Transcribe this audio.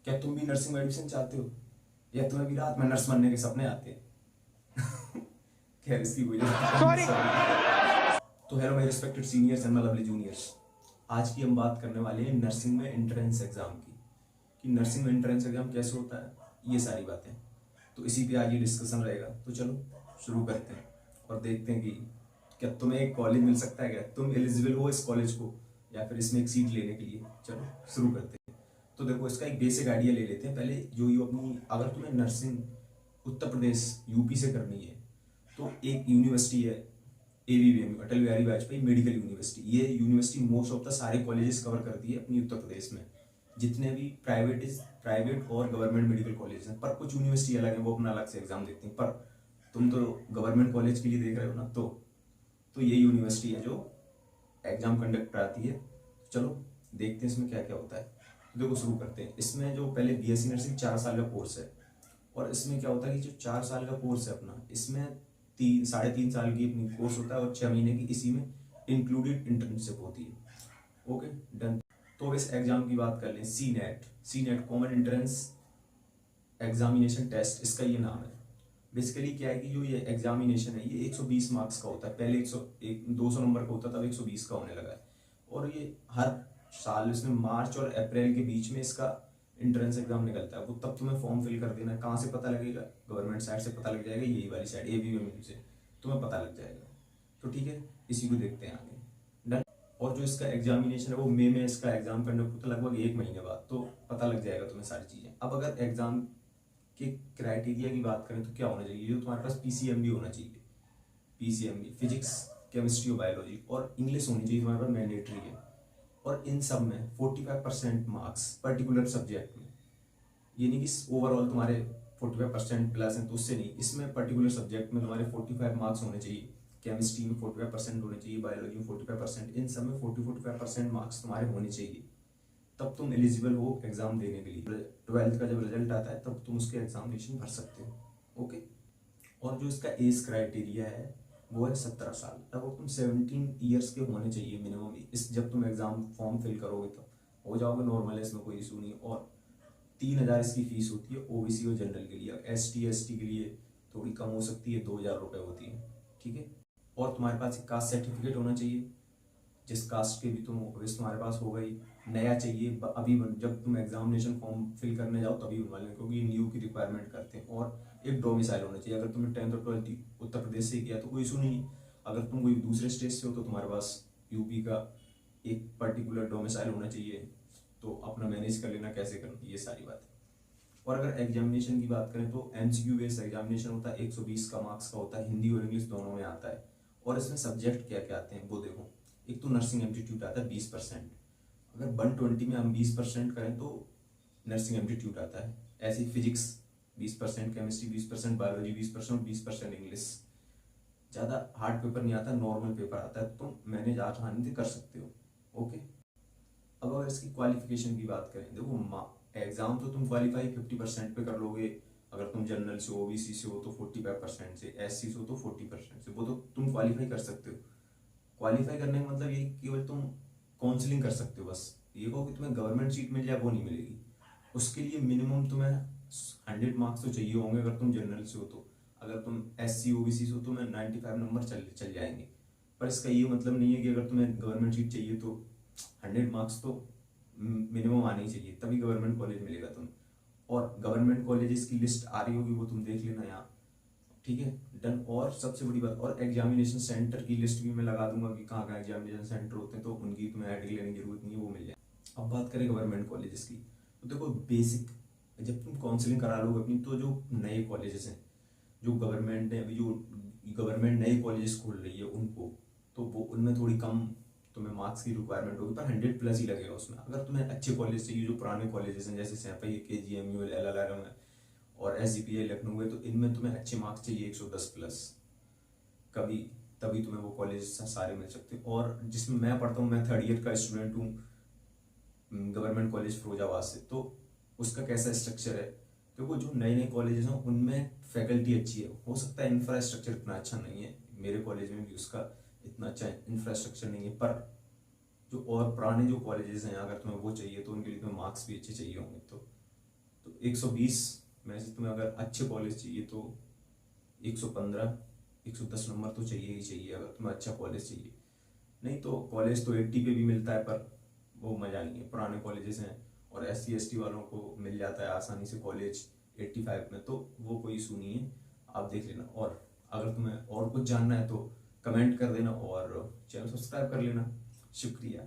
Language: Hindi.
क्या तुम भी नर्सिंग में एडमिशन चाहते हो, या तुम्हें भी रात में नर्स बनने के सपने आते हैं? खैर इसकी कोई सॉरी। तो hello my respected seniors and my lovely juniors, आज की हम बात करने वाले हैं नर्सिंग में एंट्रेंस एग्जाम की, कि नर्सिंग में एंट्रेंस एग्जाम कैसे होता है, ये सारी बातें। तो इसी पे आज ये डिस्कशन रहेगा। तो चलो शुरू करते हैं और देखते हैं कि क्या तुम्हें एक कॉलेज मिल सकता है, क्या तुम एलिजिबल हो इस कॉलेज को या फिर इसमें एक सीट लेने के लिए। चलो शुरू करते हैं। तो देखो इसका एक बेसिक आइडिया ले लेते हैं पहले। जो ये अपनी, अगर तुम्हें नर्सिंग उत्तर प्रदेश यूपी से करनी है तो एक यूनिवर्सिटी है एवीवीएम, अटल बिहारी वाजपेयी मेडिकल यूनिवर्सिटी। ये यूनिवर्सिटी मोस्ट ऑफ द सारे कॉलेजेस कवर करती है अपनी उत्तर प्रदेश में, जितने भी प्राइवेट और गवर्नमेंट मेडिकल कॉलेज हैं। पर कुछ यूनिवर्सिटी अलग है, वो अपना अलग से एग्जाम देती हैं। पर तुम तो गवर्नमेंट कॉलेज के लिए देख रहे हो ना, तो ये यूनिवर्सिटी है जो एग्जाम कंडक्ट कराती है। चलो देखते हैं इसमें क्या क्या होता है। देखो शुरू करते हैं। इसमें जो पहले बीएससी नर्सिंग 4 साल का कोर्स है, और इसमें क्या होता है कि जो 4 साल का कोर्स है अपना, इसमें 3.5 साल की अपनी कोर्स होता है और 6 महीने की इसी में इंक्लूडेड इंटर्नशिप होती है। Okay done. तो इस एग्जाम की बात कर लें, C NET common entrance examination test, इसका ये नाम है। बेसिकली क्या है कि जो ये एग्जामिनेशन है ये 120 मार्क्स का होता है। पहले 200 नंबर का होता था, अब 120 का होने लगा है। और ये हर साल इसमें मार्च और अप्रैल के बीच में इसका एंट्रेंस एग्जाम निकलता है। वो तब तुम्हें फॉर्म फिल कर देना है। कहाँ से पता लगेगा? गवर्नमेंट साइड से पता लग जाएगा, यही वाली साइड एबीवीएम से तुम्हें पता लग जाएगा। तो ठीक है, इसी को देखते हैं आगे। डन। और जो इसका एग्जामिनेशन है वो मई में इसका एग्जाम कंडक्ट होता है, लगभग 1 महीने बाद। तो पता लग जाएगा तुम्हें सारी चीजें। अब अगर एग्जाम के क्राइटेरिया की बात करें तो क्या होना चाहिए, जो तुम्हारे पास पीसीएम भी होना चाहिए। पीसीएम भी फिजिक्स, केमिस्ट्री और बायोलॉजी, और इंग्लिश होनी चाहिए तुम्हारे पास, मैंडेटरी है। और इन सब में 45% मार्क्स पर्टिकुलर सब्जेक्ट में, ये नहीं कि ओवरऑल तुम्हारे 45% प्लस हैं तो उससे नहीं, इसमें पर्टिकुलर सब्जेक्ट में तुम्हारे 45 मार्क्स होने चाहिए। केमिस्ट्री में 45% होने चाहिए, बायोलॉजी में 45%, इन सब में 45% मार्क्स तुम्हारे होने चाहिए। तब तुम एलिजिबल हो एग्जाम देने के लिए। 12th का जब रिजल्ट आता है तब तुम उसके एग्जामिनेशन भर सकते हो। ओके। और जो इसका एज क्राइटेरिया है वो है 17 साल। लगभग तुम 17 ईयर्स के होने चाहिए मिनिमम। इस जब तुम एग्जाम फॉर्म फिल करोगे तब हो जाओगे, नॉर्मल है, इसमें कोई इशू नहीं। और 3,000 इसकी फीस होती है ओबीसी और जनरल के लिए। एसटी के लिए थोड़ी कम हो सकती है, 2,000 रुपये होती है। ठीक है। और तुम्हारे पास एक कास्ट सर्टिफिकेट होना चाहिए, जिस कास्ट के भी तुम हो, तुम्हारे पास हो गई। नया चाहिए अभी जब तुम एग्जामिनेशन फॉर्म फिल करने जाओ तभी बनवा लें, क्योंकि न्यू की रिक्वायरमेंट करते हैं। और एक डोमिसाइल होना चाहिए। अगर तुमने 10th और 12th उत्तर प्रदेश से किया तो कोई इशू नहीं। अगर तुम कोई दूसरे स्टेट से हो तो तुम्हारे पास यूपी का एक पर्टिकुलर डोमिसाइल होना चाहिए। तो अपना मैनेज कर लेना कैसे करना, ये सारी बात है। और अगर एग्जामिनेशन की बात करें तो एमसीक्यू बेस्ड एग्जामिनेशन होता है, 120 का मार्क्स का होता है, हिंदी और इंग्लिश दोनों में आता है। और इसमें सब्जेक्ट क्या क्या आते हैं वो देखो। एक तो नर्सिंग एप्टीट्यूड आता है 20%। अगर 120 में हम 20% करें तो नर्सिंग एप्टीट्यूड आता है। ऐसे फिजिक्स 20%, केमिस्ट्री 20%, बायोलॉजी 20% और 20% इंग्लिश। ज़्यादा हार्ड पेपर नहीं आता, नॉर्मल पेपर आता है, तो मैनेज आसानी से कर सकते हो। ओके। अब अगर इसकी क्वालिफिकेशन की बात करें, देखो एग्जाम तो तुम क्वालिफाई 50% पे कर लोगे। अगर तुम जनरल से हो, ओबीसी से हो तो 45% से, एससी से हो तो 40% से, वो तो तुम क्वालिफाई कर सकते हो। क्वालिफाई करने का मतलब ये केवल तुम काउंसलिंग कर सकते हो। बस ये कहो कि तुम्हें गवर्नमेंट सीट मिल जाए, वो नहीं मिलेगी। उसके लिए मिनिमम तुम्हें 100 मार्क्स तो चाहिए होंगे अगर तुम जनरल से हो तो। अगर तुम एससी ओबीसी से हो तो 95 नंबर चल जाएंगे। पर इसका ये मतलब नहीं है कि अगर तुम्हें गवर्नमेंट सीट चाहिए तो 100 मार्क्स तो मिनिमम आने ही चाहिए, तभी गवर्नमेंट कॉलेज मिलेगा तुम्हें। और गवर्नमेंट कॉलेजेस की लिस्ट आ रही होगी, वो तुम देख लेना यहाँ। ठीक है डन। और सबसे बड़ी बात, और एग्जामिनेशन सेंटर की लिस्ट भी मैं लगा दूंगा कि कहाँ कहाँ एग्जामिनेशन सेंटर होते हैं, तो उनकी तुम्हें आइडिया लेने की जरूरत नहीं है, वो मिल जाए। अब बात करें गवर्नमेंट कॉलेजेस की, तो देखो बेसिक, जब तुम काउंसलिंग करा लोगे अपनी, तो जो नए कॉलेजेस हैं, जो गवर्नमेंट ने अभी जो गवर्नमेंट नए कॉलेजेस खोल रही है उनको, तो वो उनमें थोड़ी कम तुम्हें मार्क्स की रिक्वायरमेंट होगी, पर 100 प्लस ही लगेगा उसमें। अगर तुम्हें अच्छे कॉलेज चाहिए, जो पुराने कॉलेजेस हैं जैसे सैफई, केजीएमयू, एलएलआरएम और एसजीपीआई लखनऊ है, तो इनमें तुम्हें अच्छे मार्क्स चाहिए 110 प्लस, कभी तभी तुम्हें वो कॉलेज सारे मिल सकते हैं। और जिसमें मैं पढ़ता हूँ, मैं 3rd ईयर का स्टूडेंट हूँ गवर्नमेंट कॉलेज फिरोजाबाद से। तो उसका कैसा स्ट्रक्चर है, देखो जो नए नए कॉलेजेस हैं उनमें फैकल्टी अच्छी है। हो सकता है इंफ्रास्ट्रक्चर इतना अच्छा नहीं है, मेरे कॉलेज में भी उसका इतना अच्छा इंफ्रास्ट्रक्चर नहीं है। पर जो और पुराने जो कॉलेजेस हैं, अगर तुम्हें वो चाहिए तो उनके लिए तुम्हें मार्क्स भी अच्छे चाहिए होंगे। तो तो 120 में से तुम्हें अगर अच्छे कॉलेज चाहिए तो 115 110 नंबर तो चाहिए ही चाहिए अगर तुम्हें अच्छा कॉलेज चाहिए। नहीं तो कॉलेज तो 80 पे भी मिलता है, पर वो मज़ा नहीं है। पुराने कॉलेजेस हैं और SC ST वालों को मिल जाता है आसानी से कॉलेज 85 में, तो वो कोई इशू नहीं है, आप देख लेना। और अगर तुम्हें और कुछ जानना है तो कमेंट कर देना और चैनल सब्सक्राइब कर लेना। शुक्रिया।